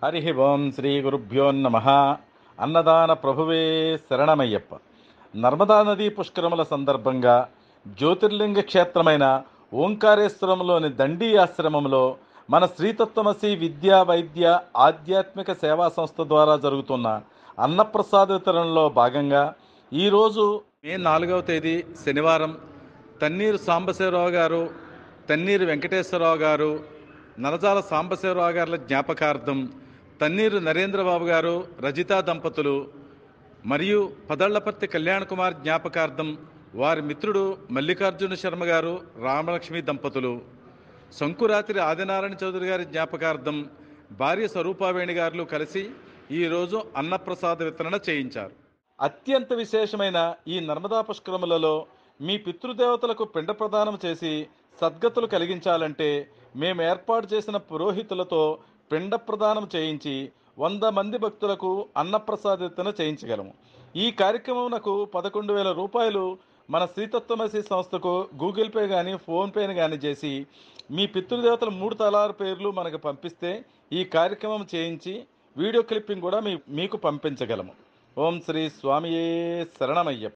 హరి ఓం శ్రీ గురుభ్యో నమ. అన్నదాన ప్రభువే శరణమయ్యప్ప. నర్మదా నదీ పుష్కరముల సందర్భంగా జ్యోతిర్లింగ క్షేత్రమైన ఓంకారేశ్వరంలోని దండీ ఆశ్రమంలో మన శ్రీతత్వమసి విద్యా వైద్య ఆధ్యాత్మిక సేవా సంస్థ ద్వారా జరుగుతున్న అన్నప్రసాద వితరణలో భాగంగా ఈరోజు మే 4వ తేదీ శనివారం తన్నీరు సాంబశివరావు గారు, తన్నీరు వెంకటేశ్వరరావు గారు, నరజాల సాంబశివరావు గారుల జ్ఞాపకార్థం తన్నీరు నరేంద్రబాబు గారు, రజితా దంపతులు మరియు పదళ్లపర్తి కళ్యాణ్ కుమార్ జ్ఞాపకార్థం వారి మిత్రుడు మల్లికార్జున శర్మ గారు, రామలక్ష్మి దంపతులు, శంకురాత్రి ఆదినారాయణ చౌదరి గారి జ్ఞాపకార్థం భార్య స్వరూపావేణి గారు కలిసి ఈరోజు అన్నప్రసాద వితరణ చేయించారు. అత్యంత విశేషమైన ఈ నర్మదా పుష్కరములలో మీ పితృదేవతలకు పిండ ప్రదానం చేసి సద్గతులు కలిగించాలంటే మేము ఏర్పాటు చేసిన పురోహితులతో పిండ ప్రదానం చేయించి 100 మంది భక్తులకు అన్నప్రసాద వితరణ చేయించగలము. ఈ కార్యక్రమంకు 11,000 రూపాయలు మన శ్రీతత్వమసి సంస్థకు గూగుల్ పే కానీ ఫోన్పేని కానీ చేసి మీ పితృదేవతల 3 తలాల పేర్లు మనకు పంపిస్తే ఈ కార్యక్రమం చేయించి వీడియో క్లిప్పింగ్ కూడా మీకు పంపించగలము. ఓం శ్రీ స్వామియే శరణమయ్యప్ప.